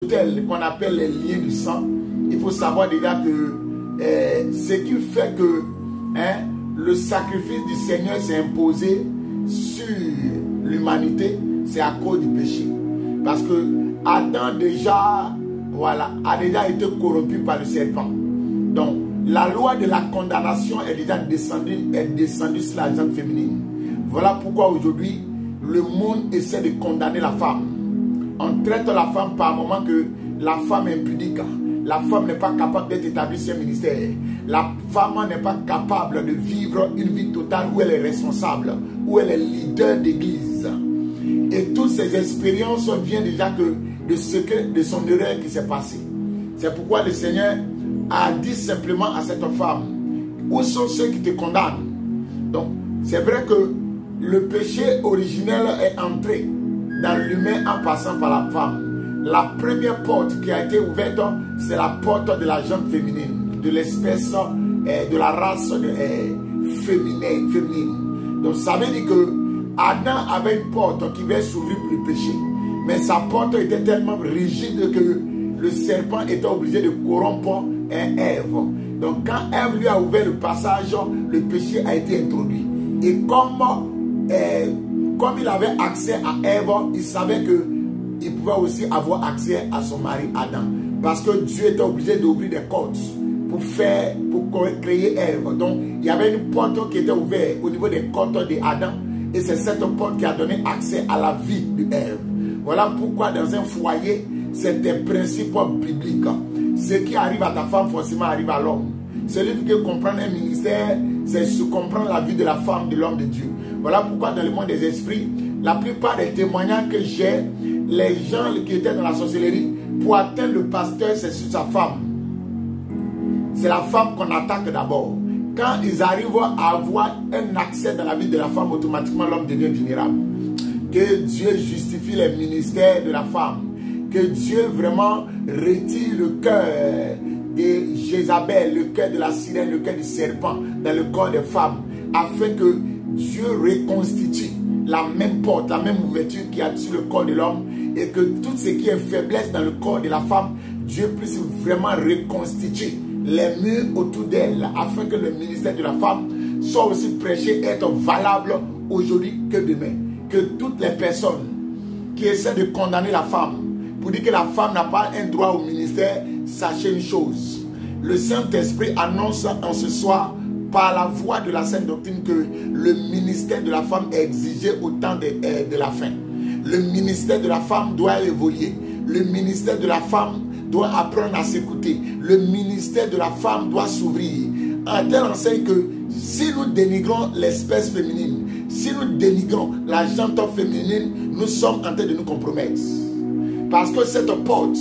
qu'on appelle les liens du sang, il faut savoir déjà que ce qui fait que le sacrifice du Seigneur s'est imposé sur l'humanité, c'est à cause du péché. Parce que Adam déjà, voilà, a déjà été corrompu par le serpent. Donc, la loi de la condamnation est déjà descendue sur la gente féminine. Voilà pourquoi aujourd'hui, le monde essaie de condamner la femme. On traite la femme par moment que la femme est impudique. La femme n'est pas capable d'être établie sur un ministère. La femme n'est pas capable de vivre une vie totale où elle est responsable, où elle est leader d'église. Et toutes ces expériences viennent déjà de son erreur qui s'est passée. C'est pourquoi le Seigneur a dit simplement à cette femme, où sont ceux qui te condamnent? Donc, c'est vrai que le péché originel est entré dans l'humain en passant par la femme. La première porte qui a été ouverte, c'est la porte de la gente féminine, de l'espèce, de la race féminine. Donc ça veut dire que Adam avait une porte qui devait s'ouvrir pour le péché. Mais sa porte était tellement rigide que le serpent était obligé de corrompre Ève. Donc quand Ève lui a ouvert le passage, le péché a été introduit. Et comme il avait accès à Ève, il savait qu'il pouvait aussi avoir accès à son mari Adam. Parce que Dieu était obligé d'ouvrir des côtes pour créer Ève. Donc il y avait une porte qui était ouverte au niveau des côtes d'Adam. Et c'est cette porte qui a donné accès à la vie d'Ève. Voilà pourquoi dans un foyer, c'est des principes bibliques. Ce qui arrive à ta femme, forcément arrive à l'homme. Celui qui veut comprendre un ministère, c'est comprendre la vie de la femme, de l'homme de Dieu. Voilà pourquoi dans le monde des esprits, la plupart des témoignages que j'ai, les gens qui étaient dans la sorcellerie, pour atteindre le pasteur, c'est sur sa femme. C'est la femme qu'on attaque d'abord. Quand ils arrivent à avoir un accès dans la vie de la femme, automatiquement l'homme devient vulnérable. Que Dieu justifie les ministères de la femme. Que Dieu vraiment retire le cœur de Jézabel, le cœur de la sirène, le cœur du serpent dans le corps des femmes. Afin que Dieu reconstitue la même porte, la même ouverture qui a sur le corps de l'homme. Et que tout ce qui est faiblesse dans le corps de la femme, Dieu puisse vraiment reconstituer les murs autour d'elle, afin que le ministère de la femme soit aussi prêché et être valable aujourd'hui que demain. Que toutes les personnes qui essaient de condamner la femme, pour dire que la femme n'a pas un droit au ministère, sachez une chose. Le Saint-Esprit annonce en ce soir, par la voix de la Sainte Doctrine, que le ministère de la femme est exigé au temps de la fin. Le ministère de la femme doit évoluer. Le ministère de la femme doit apprendre à s'écouter. Le ministère de la femme doit s'ouvrir. En telle enseigne que si nous dénigrons l'espèce féminine, si nous dénigrons la gente féminine, nous sommes en train de nous compromettre. Parce que cette porte,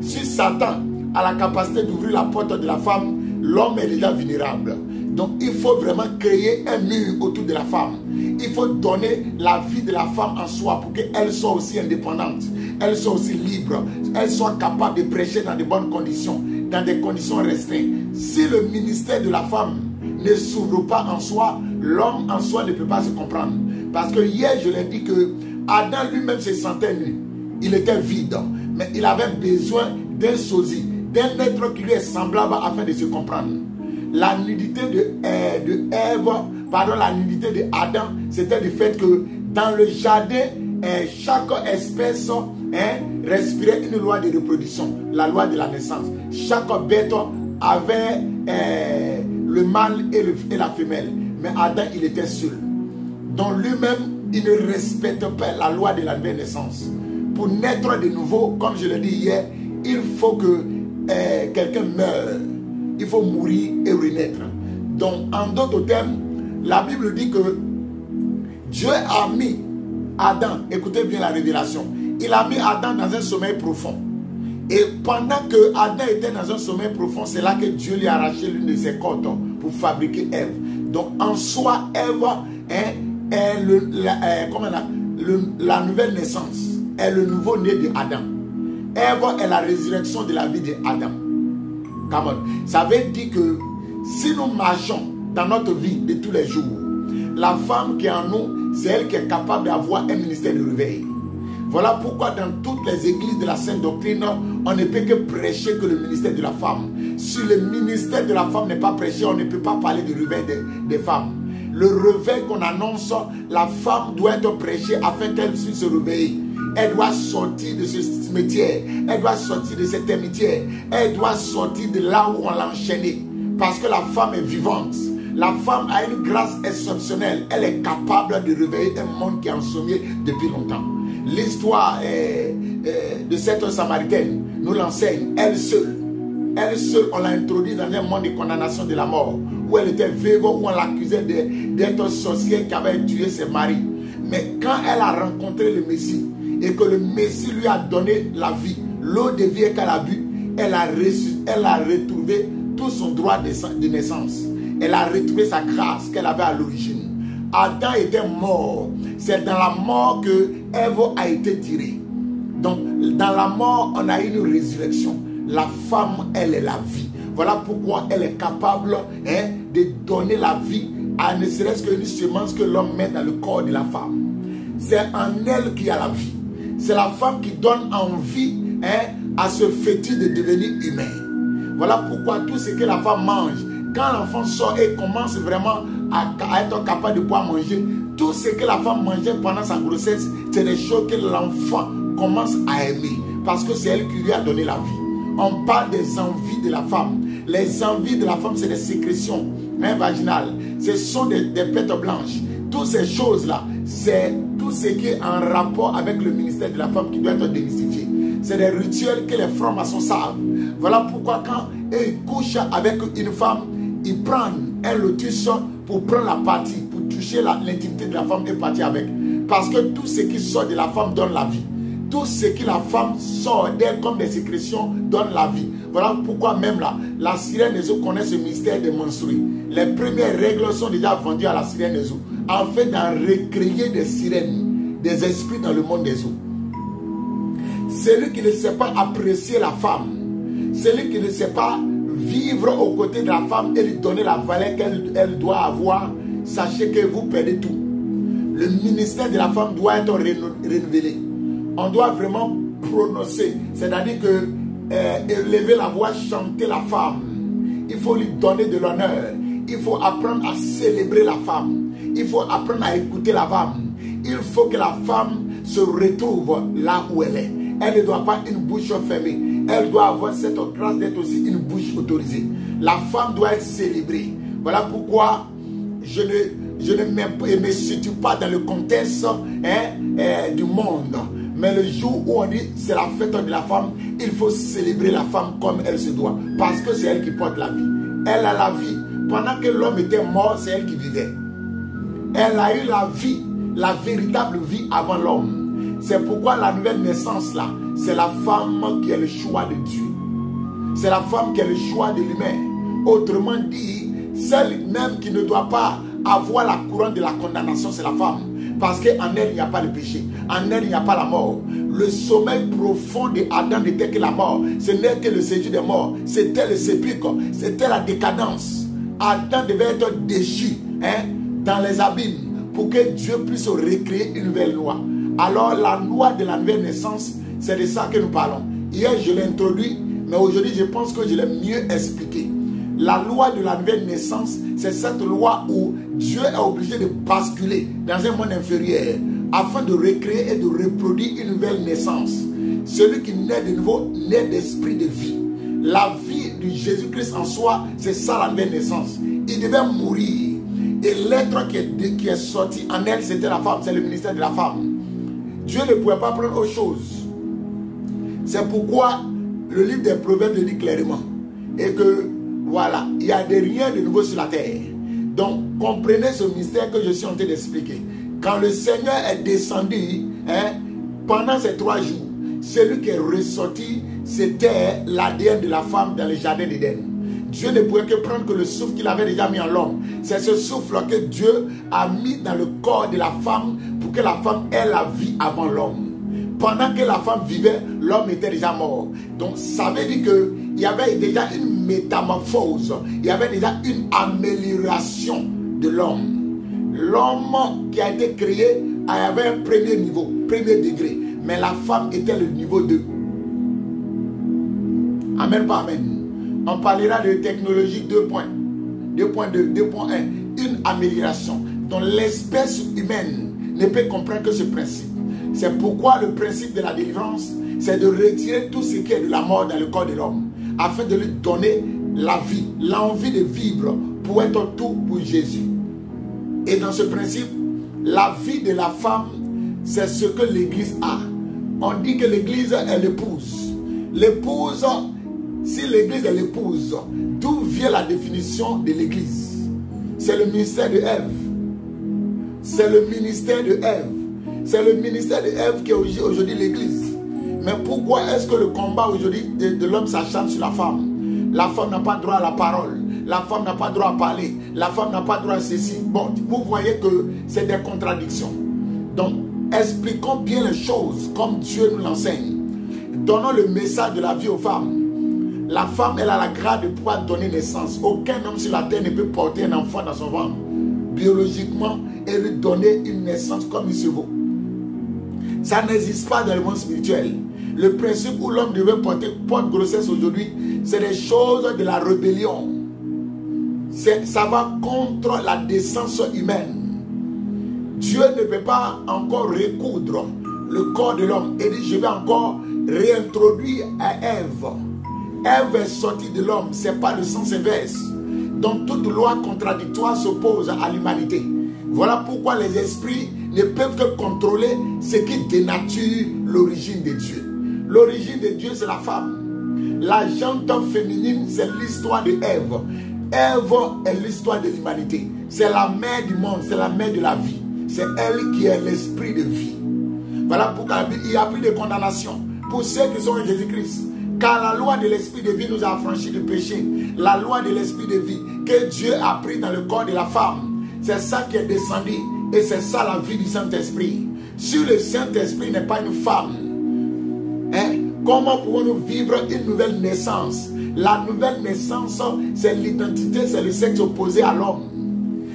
si Satan a la capacité d'ouvrir la porte de la femme, l'homme est déjà vulnérable. Donc il faut vraiment créer un mur autour de la femme. Il faut donner la vie de la femme en soi pour qu'elle soit aussi indépendante. Elle soit aussi libre. Elle soit capable de prêcher dans de bonnes conditions, dans des conditions restreintes. Si le ministère de la femme ne s'ouvre pas en soi, l'homme en soi ne peut pas se comprendre. Parce que hier, je l'ai dit que Adam lui-même se sentait nu. Il était vide. Mais il avait besoin d'un sosie, d'un être qui lui est semblable afin de se comprendre. La nudité la nudité de Adam, c'était le fait que dans le jardin, chaque espèce respirait une loi de reproduction, la loi de la naissance. Chaque bête avait le mâle et la femelle. Mais Adam, il était seul. Donc lui-même, il ne respecte pas la loi de la nouvelle naissance. Pour naître de nouveau, comme je l'ai dit hier, il faut que quelqu'un meure. Il faut mourir et renaître. Donc, en d'autres termes, la Bible dit que Dieu a mis Adam, écoutez bien la révélation, il a mis Adam dans un sommeil profond. Et pendant que Adam était dans un sommeil profond, c'est là que Dieu lui a arraché l'une de ses côtes pour fabriquer Ève. Donc, en soi, Ève est la nouvelle naissance, est le nouveau-né de Adam. Ève est la résurrection de la vie de Adam. Come on. Ça veut dire que si nous marchons dans notre vie de tous les jours, la femme qui est en nous, c'est elle qui est capable d'avoir un ministère de réveil. Voilà pourquoi dans toutes les églises de la Sainte Doctrine, on ne peut que prêcher que le ministère de la femme. Si le ministère de la femme n'est pas prêché, on ne peut pas parler du réveil des femmes. Le réveil qu'on annonce, la femme doit être prêchée afin qu'elle puisse se réveiller. Elle doit sortir de ce cimetière, elle doit sortir de cette amitié, elle doit sortir de là où on l'a enchaînée. Parce que la femme est vivante. La femme a une grâce exceptionnelle. Elle est capable de réveiller un monde qui est ensommeillé depuis longtemps. L'histoire de cette Samaritaine nous l'enseigne. Elle seule, on l'a introduite dans un monde de condamnation de la mort. Où elle était veuve, où on l'accusait d'être sorcière qui avait tué ses maris. Mais quand elle a rencontré le Messie, et que le Messie lui a donné la vie, l'eau de vie qu'elle a bu, elle a retrouvé tout son droit de naissance. Elle a retrouvé sa grâce qu'elle avait à l'origine. Adam était mort. C'est dans la mort que Ève a été tirée. Donc, dans la mort, on a une résurrection. La femme, elle est la vie. Voilà pourquoi elle est capable de donner la vie à ne serait-ce qu'une semence que l'homme met dans le corps de la femme. C'est en elle qu'il y a la vie. C'est la femme qui donne envie à ce fœtus de devenir humain. Voilà pourquoi tout ce que la femme mange, quand l'enfant sort et commence vraiment à être capable de pouvoir manger, tout ce que la femme mangeait pendant sa grossesse, c'est des choses que l'enfant commence à aimer. Parce que c'est elle qui lui a donné la vie. On parle des envies de la femme. Les envies de la femme, c'est des sécrétions vaginales. Ce sont des pètes blanches. Toutes ces choses-là, c'est tout ce qui est en rapport avec le ministère de la femme qui doit être démystifié. C'est des rituels que les francs-maçons savent. Voilà pourquoi quand ils couchent avec une femme, ils prennent un lotus pour prendre la partie, pour toucher l'intimité de la femme et partir avec. Parce que tout ce qui sort de la femme donne la vie. Tout ce que la femme sort d'elle comme des sécrétions donne la vie. Voilà pourquoi même là, la sirène des eaux connaît ce mystère des menstrues. Les premières règles sont déjà vendues à la sirène des eaux. En fait, d'en recréer des sirènes, des esprits dans le monde des eaux. Celui qui ne sait pas apprécier la femme, celui qui ne sait pas vivre aux côtés de la femme et lui donner la valeur qu'elle doit avoir, sachez que vous perdez tout. Le ministère de la femme doit être renouvelé. On doit vraiment prononcer, c'est-à-dire que élever la voix, chanter la femme. Il faut lui donner de l'honneur. Il faut apprendre à célébrer la femme. Il faut apprendre à écouter la femme. Il faut que la femme se retrouve là où elle est. Elle ne doit pas une bouche fermée. Elle doit avoir cette grâce d'être aussi une bouche autorisée. La femme doit être célébrée. Voilà pourquoi je ne me situe pas dans le contexte du monde. Mais le jour où on dit c'est la fête de la femme, il faut célébrer la femme comme elle se doit. Parce que c'est elle qui porte la vie. Elle a la vie. Pendant que l'homme était mort, c'est elle qui vivait. Elle a eu la vie, la véritable vie avant l'homme. C'est pourquoi la nouvelle naissance là, c'est la femme qui est le choix de Dieu. C'est la femme qui est le choix de l'humain. Autrement dit, celle même qui ne doit pas avoir la couronne de la condamnation, c'est la femme. Parce qu'en elle, il n'y a pas le péché. En elle, il n'y a pas la mort. Le sommeil profond d'Adam n'était que la mort. Ce n'est que le séjour des morts. C'était le sépulcre. C'était la décadence. Adam devait être déchu dans les abîmes pour que Dieu puisse recréer une nouvelle loi. Alors la loi de la nouvelle naissance, c'est de ça que nous parlons. Hier, je l'ai introduit, mais aujourd'hui, je pense que je l'ai mieux expliqué. La loi de la nouvelle naissance, c'est cette loi où Dieu est obligé de basculer dans un monde inférieur afin de recréer et de reproduire une nouvelle naissance. Celui qui naît de nouveau naît d'esprit de vie. La vie de Jésus-Christ en soi, c'est ça la nouvelle naissance. Il devait mourir. Et l'être qui est sorti en elle, c'était la femme, c'est le ministère de la femme. Dieu ne pouvait pas prendre autre chose. C'est pourquoi le livre des Proverbes le dit clairement. Et que, voilà, il n'y a rien de nouveau sur la terre. Donc, comprenez ce mystère que je suis en train d'expliquer. Quand le Seigneur est descendu, pendant ces 3 jours, celui qui est ressorti, c'était l'ADN de la femme dans le jardin d'Éden. Dieu ne pouvait que prendre que le souffle qu'il avait déjà mis en l'homme. C'est ce souffle que Dieu a mis dans le corps de la femme pour que la femme ait la vie avant l'homme. Pendant que la femme vivait, l'homme était déjà mort. Donc ça veut dire qu'il y avait déjà une métamorphose. Il y avait déjà une amélioration de l'homme. L'homme qui a été créé avait un premier niveau, premier degré. mais la femme était le niveau 2. Amen, pas amen. On parlera de technologie 2.2, 2.1, une amélioration. Donc l'espèce humaine ne peut comprendre que ce principe. C'est pourquoi le principe de la délivrance, c'est de retirer tout ce qui est de la mort dans le corps de l'homme, afin de lui donner la vie, l'envie de vivre pour être tout pour Jésus. Et dans ce principe, la vie de la femme, c'est ce que l'Église a. On dit que l'Église est l'épouse. L'épouse, si l'Église est l'épouse, d'où vient la définition de l'Église? C'est le ministère de Ève. C'est le ministère de Ève. C'est le ministère de Ève qui est aujourd'hui l'Église. Mais pourquoi est-ce que le combat aujourd'hui de l'homme s'acharne sur la femme? La femme n'a pas droit à la parole. La femme n'a pas droit à parler. La femme n'a pas droit à ceci. Bon, vous voyez que c'est des contradictions. Donc, expliquons bien les choses comme Dieu nous l'enseigne. Donnons le message de la vie aux femmes. La femme, elle a la grâce de pouvoir donner naissance. Aucun homme sur la terre ne peut porter un enfant dans son ventre. Biologiquement, et lui donner une naissance comme il se vaut. Ça n'existe pas dans le monde spirituel. Le principe où l'homme devait porte grossesse aujourd'hui, c'est des choses de la rébellion. Ça va contre la décence humaine. Dieu ne peut pas encore recoudre le corps de l'homme. Et dit, je vais encore réintroduire à Ève. Ève est sortie de l'homme, ce n'est pas le sens inverse. Donc toute loi contradictoire s'oppose à l'humanité. Voilà pourquoi les esprits ne peuvent que contrôler ce qui dénature l'origine de Dieu. L'origine de Dieu, c'est la femme. La jante féminine, c'est l'histoire de Ève. Ève est l'histoire de l'humanité. C'est la mère du monde, c'est la mère de la vie. C'est elle qui est l'esprit de vie. Voilà pourquoi il n'y a plus de condamnation pour ceux qui sont en Jésus-Christ. Car la loi de l'esprit de vie nous a affranchis du péché. La loi de l'esprit de vie que Dieu a pris dans le corps de la femme, c'est ça qui est descendu. Et c'est ça la vie du Saint-Esprit. Si le Saint-Esprit n'est pas une femme, hein, comment pouvons-nous vivre une nouvelle naissance? La nouvelle naissance, c'est l'identité, c'est le sexe opposé à l'homme.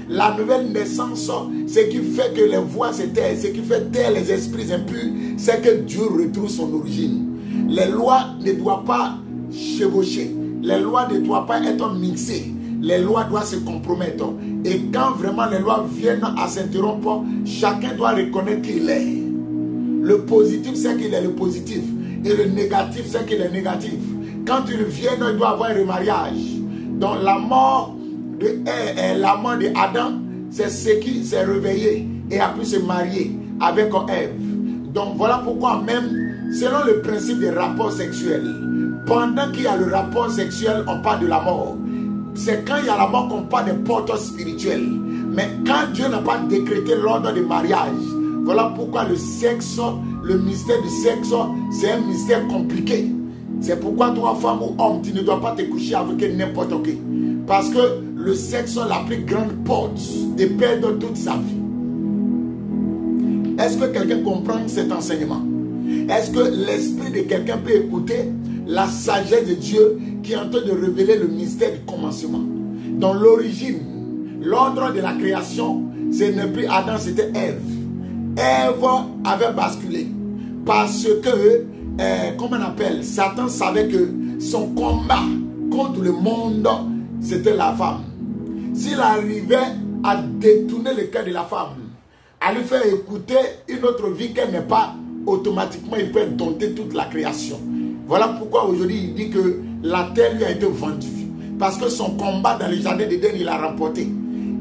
La nouvelle naissance, ce qui fait que les voix se taisent, ce qui fait taire les esprits impurs, c'est que Dieu retrouve son origine. Les lois ne doivent pas chevaucher. Les lois ne doivent pas être mixées. Les lois doivent se compromettre. Et quand vraiment les lois viennent à s'interrompre, chacun doit reconnaître qui il est. Le positif, c'est qu'il est le positif. Et le négatif, c'est qu'il est négatif. Quand ils viennent, il doit avoir un remariage. Donc la mort de Adam, c'est ce qui s'est réveillé et a pu se marier avec Ève. Donc voilà pourquoi même, selon le principe des rapports sexuels, pendant qu'il y a le rapport sexuel, on parle de la mort. C'est quand il y a la mort qu'on parle des portes spirituelles. Mais quand Dieu n'a pas décrété l'ordre de mariage, voilà pourquoi le sexe, le mystère du sexe, c'est un mystère compliqué. C'est pourquoi toi, femme ou homme, tu ne dois pas te coucher avec n'importe qui. Parce que le sexe est la plus grande porte de perdre toute sa vie. Est-ce que quelqu'un comprend cet enseignement? Est-ce que l'esprit de quelqu'un peut écouter la sagesse de Dieu qui est en train de révéler le mystère du commencement? Dans l'origine, l'ordre de la création, ce n'est plus Adam, c'était Ève. Ève avait basculé parce que, comment on appelle, Satan savait que son combat contre le monde, c'était la femme. S'il arrivait à détourner le cœur de la femme, à lui faire écouter une autre vie qu'elle n'est pas, automatiquement il peut dompter toute la création. Voilà pourquoi aujourd'hui il dit que la terre lui a été vendue. Parce que son combat dans le jardin d'Éden, il a remporté.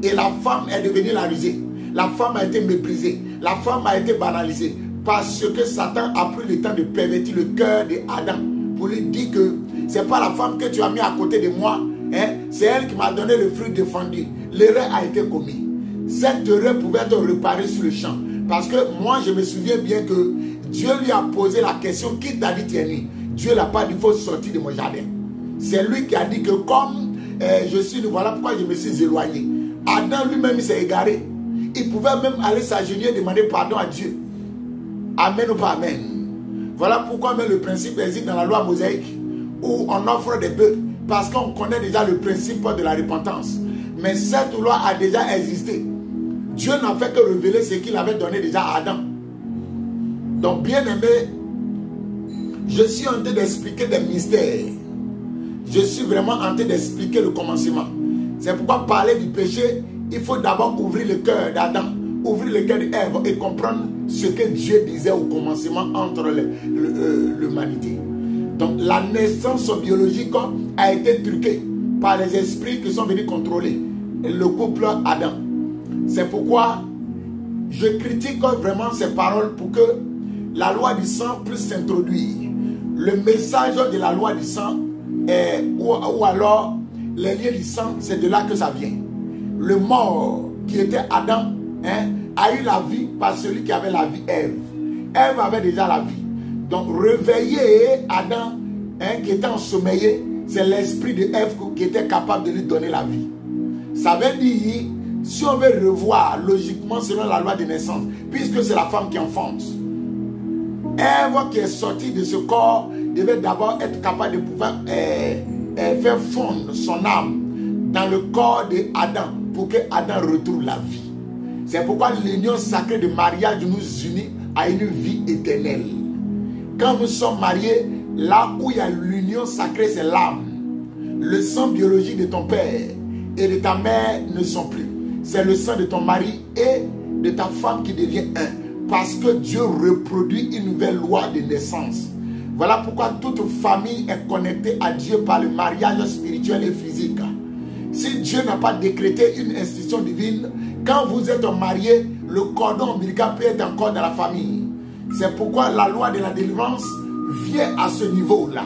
Et la femme est devenue la risée. La femme a été méprisée. La femme a été banalisée. Parce que Satan a pris le temps de pervertir le cœur d'Adam. Pour lui dire que ce n'est pas la femme que tu as mis à côté de moi. Hein? C'est elle qui m'a donné le fruit défendu. L'erreur a été commise. Cette erreur pouvait être réparée sur le champ. Parce que moi, je me souviens bien que Dieu lui a posé la question, qui t'a dit Thierry? Dieu n'a pas dit, il faut sortir de mon jardin. C'est lui qui a dit que comme je suis, voilà pourquoi je me suis éloigné. Adam lui-même s'est égaré. Il pouvait même aller s'agenouiller et demander pardon à Dieu. Amen ou pas amen. Voilà pourquoi même le principe existe dans la loi mosaïque, où on offre des bœufs, parce qu'on connaît déjà le principe de la repentance. Mais cette loi a déjà existé. Dieu n'a fait que révéler ce qu'il avait donné déjà à Adam. Donc, bien aimé, je suis en train d'expliquer des mystères. Je suis vraiment en train d'expliquer le commencement. C'est pourquoi parler du péché, il faut d'abord ouvrir le cœur d'Adam, ouvrir le cœur d'Ève et comprendre ce que Dieu disait au commencement entre l'humanité. Donc la naissance biologique a été truquée par les esprits qui sont venus contrôler le couple Adam. C'est pourquoi je critique vraiment ces paroles pour que la loi du sang puisse s'introduire. Le message de la loi du sang ou alors les liens du sang, c'est de là que ça vient. Le mort qui était Adam a eu la vie par celui qui avait la vie, Ève. Ève avait déjà la vie. Donc réveiller Adam qui était ensommeillé, c'est l'esprit de Ève qui était capable de lui donner la vie. Ça veut dire, si on veut revoir logiquement selon la loi de naissance, puisque c'est la femme qui enfante, Ève qui est sortie de ce corps devait d'abord être capable de pouvoir faire fondre son âme dans le corps d'Adam pour que Adam retrouve la vie. C'est pourquoi l'union sacrée de mariage nous unit à une vie éternelle. Quand nous sommes mariés, là où il y a l'union sacrée, c'est l'âme. Le sang biologique de ton père et de ta mère ne sont plus. C'est le sang de ton mari et de ta femme qui devient un. Parce que Dieu reproduit une nouvelle loi de naissance. Voilà pourquoi toute famille est connectée à Dieu par le mariage spirituel et physique. Si Dieu n'a pas décrété une institution divine, quand vous êtes marié, le cordon ombilical peut être encore dans la famille. C'est pourquoi la loi de la délivrance vient à ce niveau-là.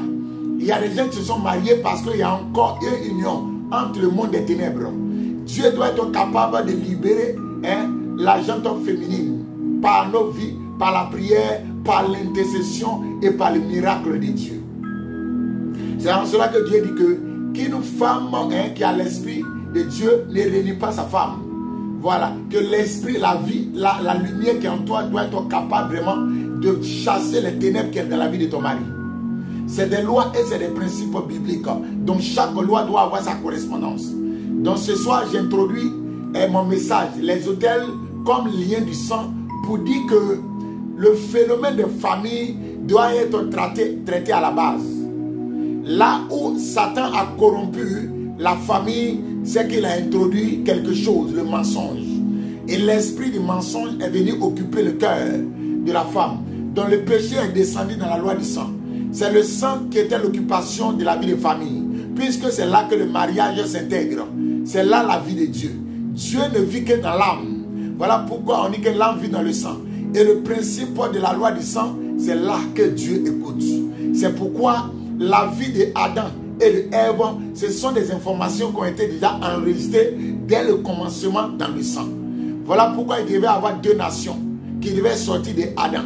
Il y a des gens qui se sont mariés parce qu'il y a encore une union entre le monde des ténèbres. Dieu doit être capable de libérer la gente féminine par nos vies, par la prière, par l'intercession et par le miracle de Dieu. C'est en cela que Dieu dit que qu'une femme qui a l'esprit de Dieu ne renie pas sa femme. Voilà, que l'esprit, la vie, la lumière qui est en toi doit être capable vraiment de chasser les ténèbres qui sont dans la vie de ton mari. C'est des lois et c'est des principes bibliques. Donc chaque loi doit avoir sa correspondance. Donc ce soir, j'introduis mon message, les autels comme lien du sang, pour dire que le phénomène de famille doit être traité à la base. Là où Satan a corrompu la famille, c'est qu'il a introduit quelque chose, le mensonge. Et l'esprit du mensonge est venu occuper le cœur de la femme, dont le péché est descendu dans la loi du sang. C'est le sang qui était l'occupation de la vie de famille, puisque c'est là que le mariage s'intègre. C'est là la vie de Dieu. Dieu ne vit que dans l'âme. Voilà pourquoi on dit que l'âme vit dans le sang. Et le principe de la loi du sang, c'est là que Dieu écoute. C'est pourquoi la vie d'Adam et d'Ève, ce sont des informations qui ont été déjà enregistrées dès le commencement dans le sang. Voilà pourquoi il devait y avoir deux nations qui devaient sortir d'Adam.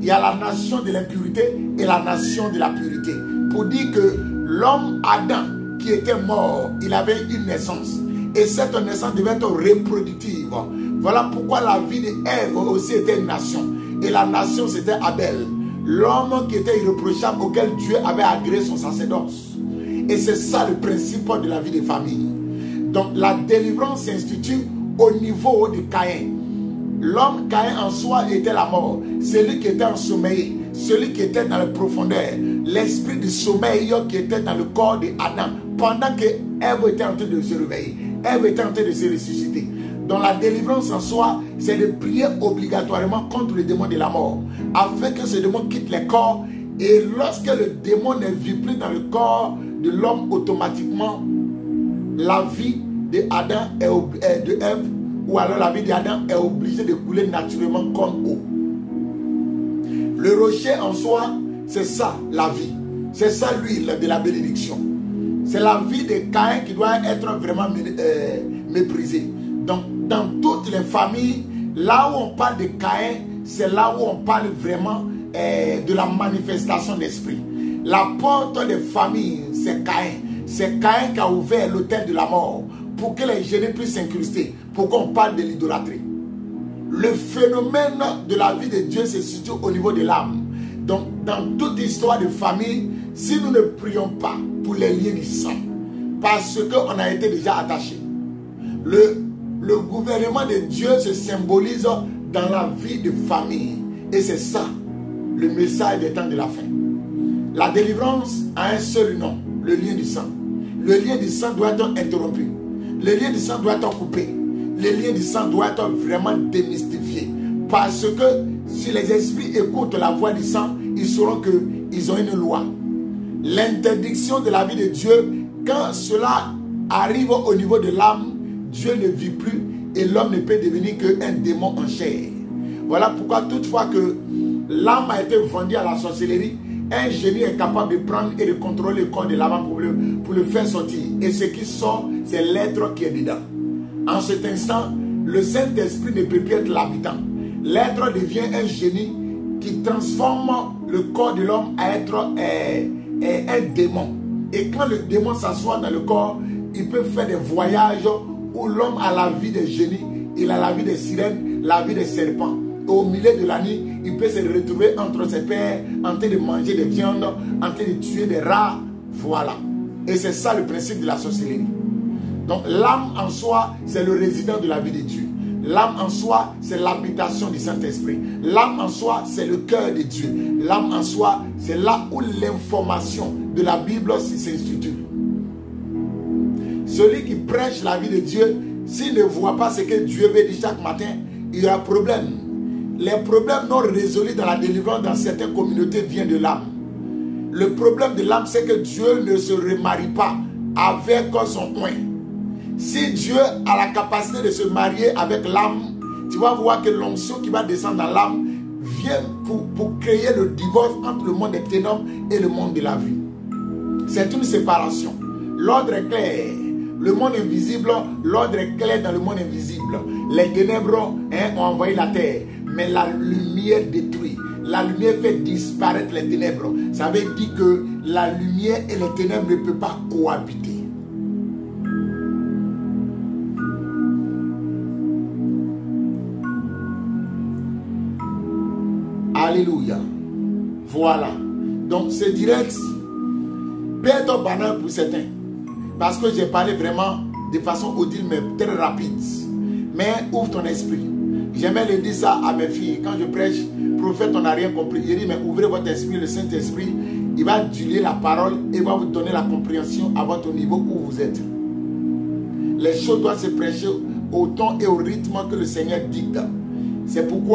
Il y a la nation de l'impureté et la nation de la pureté. Pour dire que l'homme Adam qui était mort, il avait une naissance. Et cette naissance devait être reproductive. Voilà pourquoi la vie d'Ève aussi était une nation. Et la nation c'était Abel. L'homme qui était irréprochable auquel Dieu avait agréé son sacerdoce. Et c'est ça le principe de la vie des familles. Donc la délivrance s'institue au niveau de Caïn. L'homme Caïn en soi était la mort. Celui qui était ensommeillé, celui qui était dans la profondeur, l'esprit du sommeil qui était dans le corps d'Adam. Pendant que Ève était en train de se réveiller, Ève était en train de se ressusciter. Donc la délivrance en soi, c'est de prier obligatoirement contre le démon de la mort, afin que ce démon quitte les corps. Et lorsque le démon ne vit plus dans le corps de l'homme, automatiquement, la vie d'Adam et de Ève, ou alors la vie d'Adam est obligée de couler naturellement comme eau. Le rocher en soi, c'est ça la vie. C'est ça l'huile de la bénédiction. C'est la vie de Caïn qui doit être vraiment méprisée. Donc, dans toutes les familles, là où on parle de Caïn, c'est là où on parle vraiment de la manifestation d'esprit. La porte des familles, c'est Caïn. C'est Caïn qui a ouvert l'autel de la mort pour que les génies puissent s'incruster, pour qu'on parle de l'idolâtrie. Le phénomène de la vie de Dieu se situe au niveau de l'âme. Donc, dans toute histoire de famille, si nous ne prions pas pour les liens du sang, parce qu'on a été déjà attachés, le gouvernement de Dieu se symbolise dans la vie de famille. Et c'est ça, le message des temps de la fin. La délivrance a un seul nom, le lien du sang. Le lien du sang doit être interrompu. Le lien du sang doit être coupé. Le lien du sang doit être vraiment démystifié. Parce que si les esprits écoutent la voix du sang, ils sauront qu'ils ont une loi. L'interdiction de la vie de Dieu, quand cela arrive au niveau de l'âme, Dieu ne vit plus et l'homme ne peut devenir qu'un démon en chair. Voilà pourquoi toutefois que l'âme a été vendue à la sorcellerie, un génie est capable de prendre et de contrôler le corps de l'âme pour le faire sortir. Et ce qui sort, c'est l'être qui est dedans. En cet instant, le Saint-Esprit ne peut plus être l'habitant. L'être devient un génie qui transforme le corps de l'homme à être un démon. Et quand le démon s'assoit dans le corps, il peut faire des voyages où l'homme a la vie des génies, il a la vie des sirènes, la vie des serpents. Et au milieu de la nuit, il peut se retrouver entre ses pères, en train de manger des viandes, en train de tuer des rats. Voilà. Et c'est ça le principe de la sorcellerie. Donc l'âme en soi, c'est le résident de la vie de Dieu. L'âme en soi, c'est l'habitation du Saint-Esprit. L'âme en soi, c'est le cœur de Dieu. L'âme en soi, c'est là où l'information de la Bible s'institue. Celui qui prêche la vie de Dieu, s'il ne voit pas ce que Dieu veut dire chaque matin, il y aura problème. Les problèmes non résolus dans la délivrance dans certaines communautés viennent de l'âme. Le problème de l'âme, c'est que Dieu ne se remarie pas avec son oint. Si Dieu a la capacité de se marier avec l'âme, tu vas voir que l'onction qui va descendre dans l'âme vient pour créer le divorce entre le monde des ténèbres et le monde de la vie. C'est une séparation. L'ordre est clair. Le monde invisible, l'ordre est clair dans le monde invisible. Les ténèbres ont envahi la terre, mais la lumière détruit. La lumière fait disparaître les ténèbres. Ça veut dire que la lumière et les ténèbres ne peuvent pas cohabiter. Alléluia. Voilà. Donc c'est direct. Père ton banal pour certains. Parce que j'ai parlé vraiment de façon audible mais très rapide. Mais ouvre ton esprit. J'aimais le dire ça à mes filles. Quand je prêche, prophète, on n'a rien compris. Je dis mais ouvrez votre esprit, le Saint-Esprit. Il va diluer la parole et va vous donner la compréhension à votre niveau où vous êtes. Les choses doivent se prêcher au ton et au rythme que le Seigneur dicte. C'est pourquoi